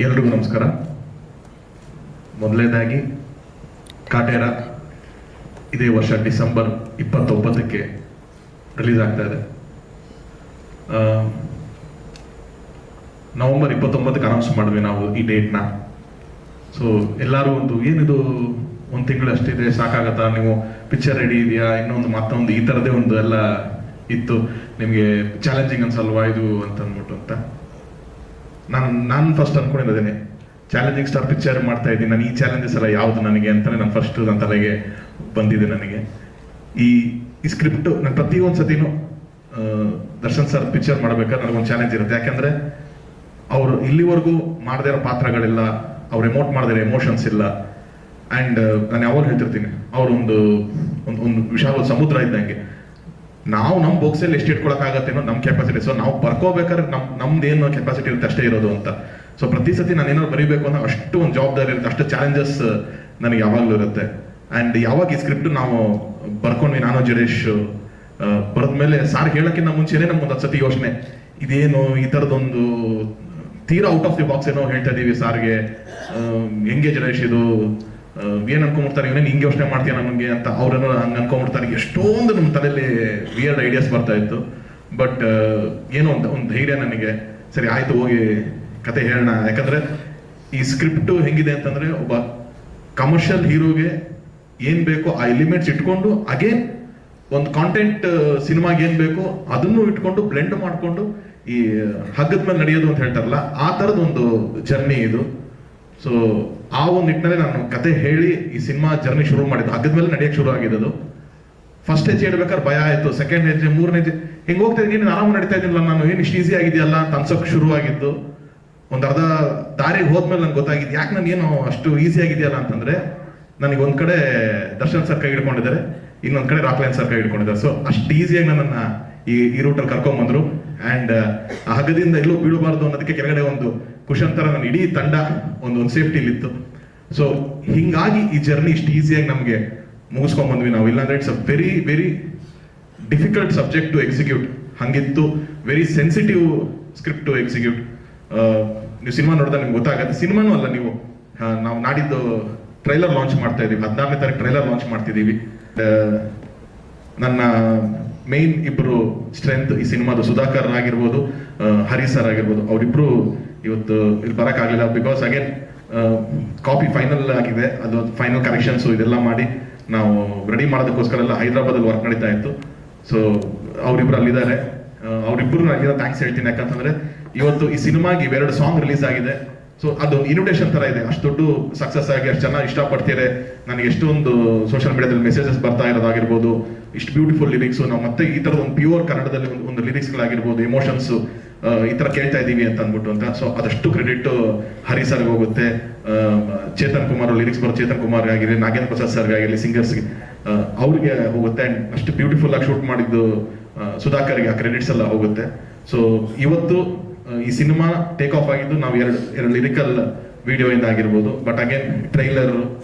ಎಲ್ರಿಗೂ ನಮಸ್ಕಾರ. ಮೊದಲನೇದಾಗಿ ಕಾಟೇರ ಇದೇ ವರ್ಷ ಡಿಸೆಂಬರ್ 29ಕ್ಕೆ ರಿಲೀಸ್ ಆಗ್ತಾ ಇದೆ. ನವೆಂಬರ್ 29ಕ್ಕೆ ಅನೌನ್ಸ್ ಮಾಡಿದ್ವಿ ನಾವು ಈ ಡೇಟ್ನ. ಸೊ ಎಲ್ಲರೂ ಏನಿದು ಒಂದು ತಿಂಗಳು ಅಷ್ಟಿದೆ, ಸಾಕಾಗತ್ತಾ, ನೀವು ಪಿಕ್ಚರ್ ರೆಡಿ ಇದೆಯಾ, ಇನ್ನೊಂದು ಮತ್ತೊಂದು ಈ ಥರದೇ ಒಂದು ಎಲ್ಲ ಇತ್ತು, ನಿಮಗೆ ಚಾಲೆಂಜಿಂಗ್ ಅನ್ಸಲ್ವಾ ಇದು ಅಂತ ಅಂದ್ಬಿಟ್ಟು ಅಂತ ನಾನು ಫಸ್ಟ್ ಅನ್ಕೊಂಡಿದ್ದೇನೆ. ಚಾಲೆಂಜಿಂಗ್ ಸ್ಟಾರ್ ಪಿಕ್ಚರ್ ಮಾಡ್ತಾ ಇದ್ದೀನಿ ನಾನು, ಈ ಚಾಲೆಂಜಸ್ ಎಲ್ಲ ಯಾವುದು ನನಗೆ ಅಂತಾನೆ ನಾನು ಫಸ್ಟ್ ನನ್ನ ತಲೆಗೆ ಬಂದಿದೆ. ನನಗೆ ಈ ಸ್ಕ್ರಿಪ್ಟ್ ನಾನು ಪ್ರತಿಯೊಂದು ಸತಿನೂ ದರ್ಶನ್ ಸರ್ ಪಿಕ್ಚರ್ ಮಾಡಬೇಕಾದ್ರೆ ನನಗೊಂದು ಚಾಲೆಂಜ್ ಇರುತ್ತೆ. ಯಾಕಂದ್ರೆ ಅವರು ಇಲ್ಲಿವರೆಗೂ ಮಾಡದೇ ಇರೋ ಪಾತ್ರಗಳಿಲ್ಲ, ಅವ್ರು ಎಮೋಟ್ ಮಾಡದೇ ಎಮೋಷನ್ಸ್ ಇಲ್ಲ. ಆ್ಯಂಡ್ ನಾನು ಯಾವಾಗ ಹೇಳ್ತಿರ್ತೀನಿ, ಅವರೊಂದು ಒಂದು ವಿಶಾಲ ಸಮುದ್ರ ಇದ್ದಂಗೆ. ನಾವು ನಮ್ಮ ಬಾಕ್ಸಲ್ಲಿ ಎಷ್ಟು ಇಟ್ಕೊಳಕ್ಕಾಗತ್ತೇನೋ ನಮ್ಮ ಕೆಪಾಸಿಟಿ. ಸೊ ನಾವು ಬರ್ಕೋಬೇಕಾದ್ರೆ ನಮ್ದೇನು ಕೆಪಾಸಿಟಿ ಇರುತ್ತೆ ಅಷ್ಟೇ ಇರೋದು ಅಂತ. ಸೊ ಪ್ರತಿ ಸತಿ ನಾನು ಏನಾದ್ರು ಬರೀಬೇಕು ಅನ್ನೋ ಅಷ್ಟು ಒಂದು ಜವಾಬ್ದಾರಿ ಇರುತ್ತೆ, ಅಷ್ಟು ಚಾಲೆಂಜಸ್ ನನಗೆ ಯಾವಾಗಲೂ ಇರುತ್ತೆ. ಆ್ಯಂಡ್ ಯಾವಾಗ ಈ ಸ್ಕ್ರಿಪ್ಟ್ ನಾವು ಬರ್ಕೊಂಡ್ವಿ, ನಾನು ಜಡೇಶ್ ಬರೆದ್ಮೇಲೆ ಸಾರ್ ಹೇಳೋಕ್ಕಿಂತ ಮುಂಚೆನೇ ನಮ್ಗೊಂದು ಸತಿ ಯೋಚನೆ, ಇದೇನು ಈ ಥರದೊಂದು ತೀರಾ ಔಟ್ ಆಫ್ ದಿ ಬಾಕ್ಸ್ ಏನೋ ಹೇಳ್ತಾ ಇದೀವಿ ಸಾರ್ಗೆ, ಹೆಂಗೆ ಜಡೇಶ್ ಇದು ಏನ್ ಅನ್ಕೊಂಡ್ಬಿಡ್ತಾರೆ, ಇವನೇನು ಹಿಂಗೆ ಯೋಚನೆ ಮಾಡ್ತೀಯ ನಮಗೆ ಅಂತ ಅವ್ರೇನೋ ಹಂಗೆ ಅನ್ಕೊಂಡ್ಬಿಡ್ತಾರೆ. ಎಷ್ಟೊಂದು ನಮ್ಮ ತಲೆಯಲ್ಲಿ ವಿಯರ್ಡ್ ಐಡಿಯಾಸ್ ಬರ್ತಾ ಇತ್ತು. ಬಟ್ ಏನೋ ಒಂದು ಧೈರ್ಯ ನನಗೆ, ಸರಿ ಆಯ್ತು ಹೋಗಿ ಕತೆ ಹೇಳೋಣ. ಯಾಕಂದ್ರೆ ಈ ಸ್ಕ್ರಿಪ್ಟ್ ಹೆಂಗಿದೆ ಅಂತಂದ್ರೆ, ಒಬ್ಬ ಕಮರ್ಷಿಯಲ್ ಹೀರೋಗೆ ಏನ್ ಬೇಕೋ ಆ ಎಲಿಮೆಂಟ್ಸ್ ಇಟ್ಕೊಂಡು ಅಗೇನ್ ಒಂದು ಕಾಂಟೆಂಟ್ ಸಿನಿಮಾಗೆ ಏನ್ ಬೇಕೋ ಅದನ್ನು ಇಟ್ಕೊಂಡು ಬ್ಲೆಂಡ್ ಮಾಡ್ಕೊಂಡು ಈ ಹಗ್ಗದ ಮೇಲೆ ನಡೆಯೋದು ಅಂತ ಹೇಳ್ತಾರಲ್ಲ, ಆ ಥರದ ಒಂದು ಜರ್ನಿ ಇದು. ಸೊ ಆ ಒಂದು ನಿಟ್ಟಿನಲ್ಲಿ ನಾನು ಕತೆ ಹೇಳಿ ಈ ಸಿನಿಮಾ ಜರ್ನಿ ಶುರು ಮಾಡಿದ್ದು. ಹಗ್ಗದ ಮೇಲೆ ನಡೆಯಕ್ಕೆ ಶುರು ಆಗಿದ್ದು. ಫಸ್ಟ್ ಹೆಜ್ಜೆ ಇಡ್ಬೇಕಾದ್ರೆ ಭಯ ಆಯ್ತು, ಸೆಕೆಂಡ್ ಹೆಜ್ಜೆ, ಮೂರನೇ ಹೆಜ್ಜೆ ಹಿಂಗೆ ಹೋಗ್ತಾ ಇದ್ದೀನಿ, ಆರಾಮ ನಡೀತಾ ಇದ್ದಿಲ್ಲ ನಾನು, ಏನು ಇಷ್ಟು ಈಸಿ ಆಗಿದೆಯಲ್ಲ ಅಂತ ಅನ್ಸೋಕೆ ಶುರು ಆಗಿದ್ದು. ಒಂದು ಅರ್ಧ ದಾರಿಗೆ ಹೋದ್ಮೇಲೆ ನಂಗೆ ಗೊತ್ತಾಗಿದ್ದು, ಯಾಕೆ ನಾನು ಏನು ಅಷ್ಟು ಈಸಿ ಆಗಿದೆಯಲ್ಲ ಅಂತಂದ್ರೆ, ನನಗೆ ಒಂದ್ ಕಡೆ ದರ್ಶನ್ ಸರ್ ಕೈ ಹಿಡ್ಕೊಂಡಿದ್ದಾರೆ, ಇನ್ನೊಂದ್ ಕಡೆ ರಾಕ್ಲೈನ್ ಸರ್ ಕೈ ಹಿಡ್ಕೊಂಡಿದ್ದಾರೆ. ಸೊ ಅಷ್ಟು ಈಸಿಯಾಗಿ ನನ್ನನ್ನ ಈ ರೂಟಲ್ಲಿ ಕರ್ಕೊಂಡ್ಬಂದ್ರು. ಆ್ಯಂಡ್ ಆ ಹಗ್ಗದಿಂದ ಎಲ್ಲೂ ಬೀಳಬಾರ್ದು ಅನ್ನೋದಕ್ಕೆ ಕೆಳಗಡೆ ಒಂದು ಕುಶನ್ ತರ ನನ್ನ ಇಡೀ ತಂಡ ಒಂದು ಸೇಫ್ಟಿಲಿತ್ತು. ಸೊ ಹಿಂಗಾಗಿ ಈ ಜರ್ನಿ ಇಷ್ಟು ಈಸಿಯಾಗಿ ನಮಗೆ ಮುಗಿಸ್ಕೊಂಡ್ ಬಂದ್ವಿ ನಾವು. ಇಲ್ಲಾಂದ್ರೆ it's a very very difficult subject to execute. ಹಂಗಿತ್ತು, very sensitive script to execute. ನೀವು ಸಿನಿಮಾ ನೋಡಿದ್ರೆ ನಿಮ್ಗೆ ಗೊತ್ತಾಗತ್ತೆ. ಸಿನಿಮಾನೂ ಅಲ್ಲ, ನೀವು ನಾವು ನಾಡಿದ್ದು ಟ್ರೈಲರ್ ಲಾಂಚ್ ಮಾಡ್ತಾ ಇದೀವಿ, 14ನೇ ತಾರೀಕು ಟ್ರೈಲರ್ ಲಾಂಚ್ ಮಾಡ್ತಿದ್ದೀವಿ. ನನ್ನ ಮೇನ್ ಇಬ್ರು ಸ್ಟ್ರೆಂತ್ ಈ ಸಿನಿಮಾದ ಸುಧಾಕರ್ ಆಗಿರ್ಬೋದು, ಹರಿ ಸರ್ ಆಗಿರ್ಬೋದು, ಅವರಿಬ್ರು ಇವತ್ತು ಇಲ್ಲಿ ಬರೋಕ್ಕಾಗಲಿಲ್ಲ. ಬಿಕಾಸ್ ಅಗೇನ್ ಕಾಪಿ ಫೈನಲ್ ಆಗಿದೆ, ಅದು ಫೈನಲ್ ಕರೆಕ್ಷನ್ಸು ಇದೆಲ್ಲ ಮಾಡಿ ನಾವು ರೆಡಿ ಮಾಡೋದಕ್ಕೋಸ್ಕರ ಎಲ್ಲ ಹೈದರಾಬಾದಲ್ಲಿ ವರ್ಕ್ ನಡೀತಾ ಇತ್ತು. ಸೊ ಅವರಿಬ್ರು ಅಲ್ಲಿದ್ದಾರೆ. ಅವರಿಬ್ರು ನನಗೆ ಥ್ಯಾಂಕ್ಸ್ ಹೇಳ್ತೀನಿ. ಯಾಕಂತಂದ್ರೆ ಇವತ್ತು ಈ ಸಿನಿಮಾಗೆ ಇವೆರಡು ಸಾಂಗ್ ರಿಲೀಸ್ ಆಗಿದೆ. ಸೊ ಅದೊಂದು ಇನ್ವಿಟೇಷನ್ ತರ ಇದೆ. ಅಷ್ಟು ದೊಡ್ಡ ಸಕ್ಸಸ್ ಆಗಿ ಅಷ್ಟು ಚೆನ್ನಾಗಿ ಇಷ್ಟಪಡ್ತೀರಾ, ನನಗೆ ಎಷ್ಟೊಂದು ಸೋಷಿಯಲ್ ಮೀಡಿಯಾದಲ್ಲಿ ಮೆಸೇಜಸ್ ಬರ್ತಾ ಇರೋದಾಗಿರ್ಬೋದು, ಇಷ್ಟು ಬ್ಯೂಟಿಫುಲ್ ಲಿರಿಕ್ಸ್, ನಾವು ಮತ್ತೆ ಈ ತರದ ಒಂದು ಪ್ಯೂರ್ ಕನ್ನಡದಲ್ಲಿ ಒಂದು ಲಿರಿಕ್ಸ್ಗಳಾಗಿರ್ಬೋದು, ಎಮೋಷನ್ಸ್ ಈ ತರ ಕೇಳ್ತಾ ಇದೀವಿ ಅಂತ ಅಂದ್ಬಿಟ್ಟು ಅಂತ. ಸೊ ಅದಷ್ಟು ಕ್ರೆಡಿಟ್ ಹರಿ ಸರ್ಗೆ ಹೋಗುತ್ತೆ, ಚೇತನ್ ಕುಮಾರ್ ಲಿರಿಕ್ಸ್ ಬರೋ ಚೇತನ್ ಕುಮಾರ್ ಆಗಿರಲಿ, ನಾಗೇಂದ್ರ ಪ್ರಸಾದ್ ಸರ್ಗೆ ಆಗಿರಲಿ, ಸಿಂಗರ್ಸ್ಗೆ ಅವ್ರಿಗೆ ಹೋಗುತ್ತೆ. ಅಂಡ್ ಅಷ್ಟು ಬ್ಯೂಟಿಫುಲ್ ಆಗಿ ಶೂಟ್ ಮಾಡಿದ್ದು ಸುಧಾಕರ್ಗೆ ಆ ಕ್ರೆಡಿಟ್ಸ್ ಎಲ್ಲ ಹೋಗುತ್ತೆ. ಸೊ ಇವತ್ತು ಈ ಸಿನಿಮಾ ಟೇಕ್ ಆಫ್ ಆಗಿದ್ದು ನಾವು ಎರಡು ಲಿರಿಕಲ್ ವಿಡಿಯೋ ಇಂದ ಆಗಿರ್ಬೋದು. ಬಟ್ ಅಗೇನ್ ಟ್ರೈಲರ್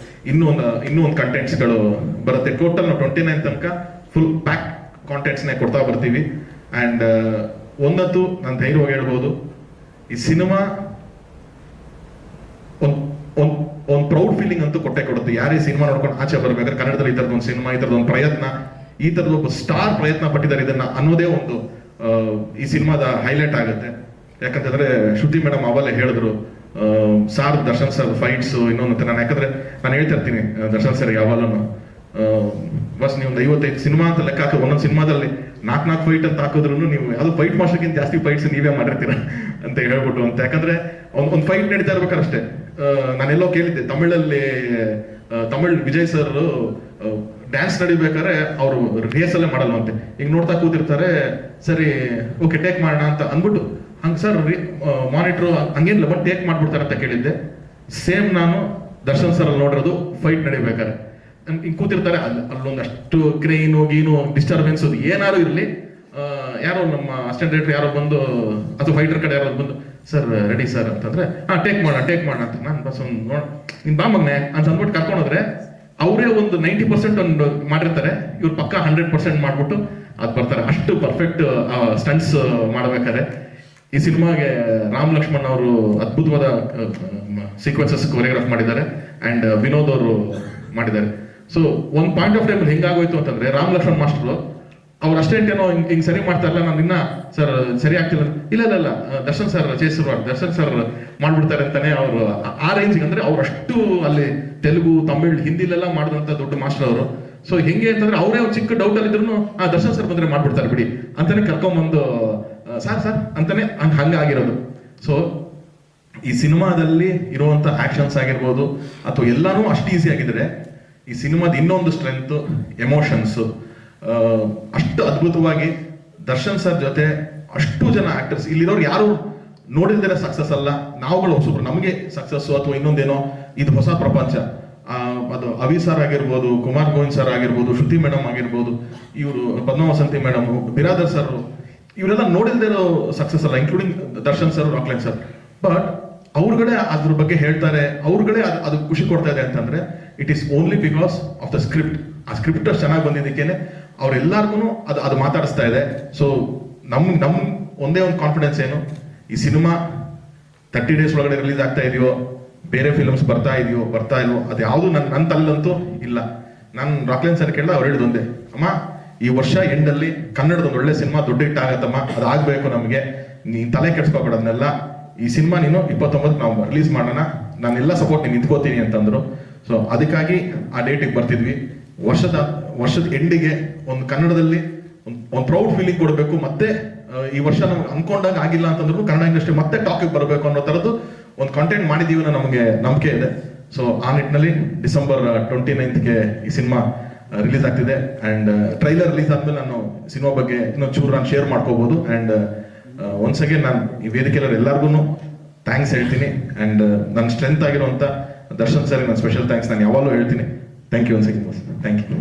ಇನ್ನೂ ಒಂದು ಕಂಟೆಂಟ್ಸ್ಗಳು ಬರುತ್ತೆ. ಟೋಟಲ್ ನಾವು 29 ತನಕ ಫುಲ್ ಪ್ಯಾಕ್ ಕಾಂಟೆಂಟ್ಸ್ನೇ ಕೊಡ್ತಾ ಬರ್ತೀವಿ. ಆ್ಯಂಡ್ ಒಂದತ್ತು ನಾನು ಧೈರ್ಯವಾಗಿ ಹೇಳ್ಬೋದು, ಈ ಸಿನಿಮಾ ಒಂದು ಪ್ರೌಡ್ ಫೀಲಿಂಗ್ ಅಂತೂ ಕೊಟ್ಟೆ ಕೊಡುತ್ತೆ. ಯಾರೇ ಸಿನಿಮಾ ನೋಡ್ಕೊಂಡು ಆಚೆ ಬರ್ಬೇಕಾದ್ರೆ ಕನ್ನಡದಲ್ಲಿ ಈ ಥರದೊಂದು ಸಿನಿಮಾ, ಈ ಥರದೊಂದು ಪ್ರಯತ್ನ, ಈ ಥರದ ಒಬ್ಬ ಸ್ಟಾರ್ ಪ್ರಯತ್ನ ಪಟ್ಟಿದ್ದಾರೆ ಇದನ್ನ ಅನ್ನೋದೇ ಒಂದು ಈ ಸಿನಿಮಾದ ಹೈಲೈಟ್ ಆಗುತ್ತೆ. ಯಾಕಂತಂದ್ರೆ ಶ್ರುತಿ ಮೇಡಮ್ ಅವಲ್ಲೇ ಹೇಳಿದ್ರು, ಸಾರ್ ದರ್ಶನ್ ಸರ್ ಫೈಟ್ಸ್ ಇನ್ನೊಂದು ನಾನು, ಯಾಕಂದ್ರೆ ನಾನು ಹೇಳ್ತಾ ಇರ್ತೀನಿ ದರ್ಶನ್ ಸರ್ ಯಾವಾಗಲೂ ಬಸ್ ನೀವು 55 ಸಿನಿಮಾ ಅಂತ ಲೆಕ್ಕ ಹಾಕಿ ಒಂದೊಂದು ಸಿನಿಮಾದಲ್ಲಿ 4 ಫೈಟ್ ಅಂತ ಹಾಕಿದ್ರು ನೀವು ಯಾವ್ದು ಫೈಟ್ ಮಾಸ್ಟರ್ಗಿಂತ ಜಾಸ್ತಿ ಫೈಟ್ಸ್ ನೀವೇ ಮಾಡಿರ್ತೀರ ಅಂತ ಹೇಳ್ಬಿಟ್ಟು ಅಂತ. ಯಾಕಂದ್ರೆ ಒಂದು ಫೈಟ್ ನಡೀತಾ ಇರ್ಬೇಕಾದ್ರೆ ಅಷ್ಟೇ. ನಾನೆಲ್ಲೋ ಕೇಳಿದ್ದೆ, ತಮಿಳ್ ವಿಜಯ್ ಸರ್ ಡ್ಯಾನ್ಸ್ ನಡಿಬೇಕಾದ್ರೆ ಅವರು ರಿಹರ್ಸಲ್ಲೇ ಮಾಡಲ್ವಂತೆ, ಹಿಂಗ್ ನೋಡ್ತಾ ಕೂತಿರ್ತಾರೆ, ಸರಿ ಓಕೆ ಟೇಕ್ ಮಾಡೋಣ ಅಂತ ಅಂದ್ಬಿಟ್ಟು ಹಂಗೆ ಸರ್ ಮಾನಿಟ್ರು ಹಂಗೇನಿಲ್ಲ ಬಟ್ ಟೇಕ್ ಮಾಡ್ಬಿಡ್ತಾರೆ ಅಂತ ಕೇಳಿದ್ದೆ. ಸೇಮ್ ನಾನು ದರ್ಶನ್ ಸರ್ ಅಲ್ಲಿ ನೋಡಿರೋದು ಫೈಟ್ ನಡಿಬೇಕಾರೆ ಹಿಂಗೆ ಕೂತಿರ್ತಾರೆ, ಅಲ್ಲೊಂದಷ್ಟು ಕ್ರೈನು ಗೀನು ಡಿಸ್ಟರ್ಬೆನ್ಸ್ ಏನಾರು ಇರಲಿ, ಯಾರೋ ನಮ್ಮ ಅಸಿಸ್ಟೆಂಟ್ ಡೈರೆಕ್ಟರ್ ಯಾರೋ ಬಂದು ಅಥವಾ ಫೈಟರ್ ಕಡೆ ಯಾರೋ ಬಂದು ಸರ್ ರೆಡಿ ಸರ್ ಅಂತಂದ್ರೆ ಟೇಕ್ ಮಾಡೋಣ ಅಂತ ನಾನು ಬಸ್ ಒಂದು ನಿನ್ ಬಾ ಮಗ್ನೆ ಅಂತ ಅಂದ್ಬಿಟ್ಟು ಕರ್ಕೊಂಡೋದ್ರೆ ಅವರೇ ಒಂದು 90% ಒಂದು ಮಾಡಿರ್ತಾರೆ, ಇವ್ರು ಪಕ್ಕ 100% ಮಾಡ್ಬಿಟ್ಟು ಅದು ಬರ್ತಾರೆ. ಅಷ್ಟು ಪರ್ಫೆಕ್ಟ್ ಸ್ಟಂಟ್ಸ್ ಮಾಡ್ಬೇಕಾದ್ರೆ ಈ ಸಿನಿಮಾಗೆ ರಾಮ್ ಲಕ್ಷ್ಮಣ್ ಅವರು ಅದ್ಭುತವಾದ ಸೀಕ್ವೆನ್ಸಸ್ ಕೊರಿಯೋಗ್ರಾಫ್ ಮಾಡಿದ್ದಾರೆ ಅಂಡ್ ವಿನೋದ್ ಅವರು ಮಾಡಿದ್ದಾರೆ. ಸೊ ಒಂದು ಪಾಯಿಂಟ್ ಆಫ್ ಟೈಮ್ ಹೆಂಗಾಗೋಯ್ತು ಅಂತಂದ್ರೆ ರಾಮ್ ಲಕ್ಷ್ಮಣ್ ಮಾಸ್ಟರ್ ಅವ್ರು ಅಷ್ಟೇಂಟ್ ಏನೋ ಹಿಂಗ್ ಸರಿ ಮಾಡ್ತಾ ಇಲ್ಲ, ನಾನು ಇನ್ನ ಸರ್ ಸರಿ ಆಗ್ತಿಲ್ಲ, ಇಲ್ಲ ದರ್ಶನ್ ಸರ್ ಚೇಸಿರುವ ದರ್ಶನ್ ಸರ್ ಮಾಡ್ಬಿಡ್ತಾರೆ ಅಂತಾನೆ ಅವರು ಆ ರೇಂಜ್ಗೆ, ಅಂದ್ರೆ ಅವ್ರು ಅಷ್ಟು ಅಲ್ಲಿ ತೆಲುಗು ತಮಿಳ್ ಹಿಂದಿಲೆಲ್ಲ ಮಾಡಿದಂತ ದೊಡ್ಡ ಮಾಸ್ಟರ್ ಅವರು. ಸೊ ಹೆಂಗೆ ಅಂತಂದ್ರೆ ಅವರೇ ಒಂದು ಚಿಕ್ಕ ಡೌಟ್ ಅಲ್ಲಿ ಇದ್ರು ದರ್ಶನ್ ಸರ್ ಬಂದ್ರೆ ಮಾಡ್ಬಿಡ್ತಾರೆ ಬಿಡಿ ಅಂತಾನೆ ಕರ್ಕೊಂಡ್ಬಂದು ಸರ್ ಅಂತಾನೆ ಹಂಗಾಗಿರೋದು. ಸೊ ಈ ಸಿನಿಮಾದಲ್ಲಿ ಇರುವಂತ ಆಕ್ಷನ್ಸ್ ಆಗಿರ್ಬೋದು ಅಥವಾ ಎಲ್ಲಾನು ಅಷ್ಟು ಈಸಿ ಆಗಿದ್ರೆ ಈ ಸಿನಿಮಾದ ಇನ್ನೊಂದು ಸ್ಟ್ರೆಂತ್ ಎಮೋಷನ್ಸ್ ಅಷ್ಟು ಅದ್ಭುತವಾಗಿ ದರ್ಶನ್ ಸರ್ ಜೊತೆ ಅಷ್ಟು ಜನ ಆಕ್ಟರ್ಸ್ ಇಲ್ಲಿರೋರು ಯಾರು ನೋಡಿದ್ರೆ ಸಕ್ಸಸ್ ಅಲ್ಲ, ನಾವುಗಳು ಹೊಸಬ್ರು, ನಮಗೆ ಸಕ್ಸಸ್ ಅಥವಾ ಇನ್ನೊಂದೇನೋ ಇದು ಹೊಸ ಪ್ರಪಂಚ. ಅದು ಅವಿ ಸರ್ ಆಗಿರ್ಬೋದು, ಕುಮಾರ್ ಗೋವಿಂದ್ ಸರ್ ಆಗಿರ್ಬೋದು, ಶ್ರುತಿ ಮೇಡಮ್ ಆಗಿರ್ಬೋದು, ಇವರು ಪದ್ಮವಸಂತಿ ಮೇಡಮ್, ಬಿರಾದರ್ ಸರ್, ಇವರೆಲ್ಲ ನೋಡಿಲ್ದೇ ಇರೋ ಸಕ್ಸಸ್ ಅಲ್ಲ, including Darshan sir, Rockline sir. But ಅವ್ರುಗಳೇ ಅದ್ರ ಬಗ್ಗೆ ಹೇಳ್ತಾರೆ, ಅವ್ರುಗಳೇ ಅದು ಖುಷಿ ಕೊಡ್ತಾ ಇದೆ ಅಂತಂದ್ರೆ it is only because of the script. ಆ ಸ್ಕ್ರಿಪ್ಟ್ ಅಷ್ಟು ಚೆನ್ನಾಗಿ ಬಂದಿದ್ದಕ್ಕೇನೆ ಅವ್ರೆಲ್ಲಾರ್ಗು ಅದು ಮಾತಾಡಿಸ್ತಾ ಇದೆ. ಸೊ ನಮ್ ಒಂದೇ ಒಂದು ಕಾನ್ಫಿಡೆನ್ಸ್ ಏನು, ಈ ಸಿನಿಮಾ 30 days ಒಳಗಡೆ ರಿಲೀಸ್ ಆಗ್ತಾ ಇದೆಯೋ, ಬೇರೆ ಫಿಲ್ಮ್ಸ್ ಬರ್ತಾ ಇಲ್ವೋ ಅದು ಯಾವುದು ನನ್ನ ತಲ್ಲಂತೂ ಇಲ್ಲ. ನಾನು ರಾಕ್ಲೈನ್ ಸರ್ ಕೇಳಿದ ಅವ್ರು ಹೇಳಿದೊಂದೇ, ಅಮ್ಮ ಈ ವರ್ಷ ಎಂಡಲ್ಲಿ ಕನ್ನಡದ ಒಂದು ಒಳ್ಳೆ ಸಿನಿಮಾ ದೊಡ್ಡ ಹಿಟ್ ಆಗತ್ತಮ್ಮ, ಅದು ಆಗ್ಬೇಕು ನಮಗೆ, ನೀನ್ ತಲೆ ಕೆಡ್ಸ್ಕೊಬೇಡ ಅದನ್ನೆಲ್ಲ, ಈ ಸಿನಿಮಾ ನೀನು 29 ನವೆಂಬರ್ ರಿಲೀಸ್ ಮಾಡೋಣ, ನಾನೆಲ್ಲ ಸಪೋರ್ಟ್ ನೀನು ನಿಂತ್ಕೋತೀನಿ ಅಂತಂದ್ರು. ಸೊ ಅದಕ್ಕಾಗಿ ಆ ಡೇಟಿಗೆ ಬರ್ತಿದ್ವಿ. ವರ್ಷದ ಎಂಡಿಗೆ ಒಂದು ಕನ್ನಡದಲ್ಲಿ ಒಂದು ಪ್ರೌಡ್ ಫೀಲಿಂಗ್ ಕೊಡಬೇಕು, ಮತ್ತೆ ಈ ವರ್ಷ ನಮ್ಗೆ ಅನ್ಕೊಂಡಾಗ ಆಗಿಲ್ಲ ಅಂತಂದ್ರು ಕನ್ನಡ ಇಂಡಸ್ಟ್ರಿ ಮತ್ತೆ ಟಾಕಿಗೆ ಬರಬೇಕು ಅನ್ನೋ ತರದ್ದು ಒಂದು ಕಂಟೆಂಟ್ ಮಾಡಿದೀವಿ ಅನ್ನೋ ನಮಗೆ ನಂಬಿಕೆ ಇದೆ. ಸೊ ಆ ನಿಟ್ಟಿನಲ್ಲಿ December 29ಗೆ ಈ ಸಿನಿಮಾ ರಿಲೀಸ್ ಆಗ್ತಿದೆ ಅಂಡ್ ಟ್ರೈಲರ್ ರಿಲೀಸ್ ಆದ್ಮೇಲೆ ನಾನು ಸಿನಿಮಾ ಬಗ್ಗೆ ಇನ್ನೊಂದು ಚೂರು ನಾನು ಶೇರ್ ಮಾಡ್ಕೋಬಹುದು. ಅಂಡ್ ಒನ್ಸ್ ಅಗೇನ್ ನಾನು ಈ ವೇದಿಕೆಯವರು ಎಲ್ಲರಿಗೂ ಥ್ಯಾಂಕ್ಸ್ ಹೇಳ್ತೀನಿ. ಅಂಡ್ ನನ್ನ ಸ್ಟ್ರೆಂತ್ ಆಗಿರುವಂತ ದರ್ಶನ್ ಸರ್ ನನ್ನ ಸ್ಪೆಷಲ್ ಥ್ಯಾಂಕ್ಸ್ ನಾನು ಯಾವಾಗಲೂ ಹೇಳ್ತೀನಿ. Thank you once again. Thank you.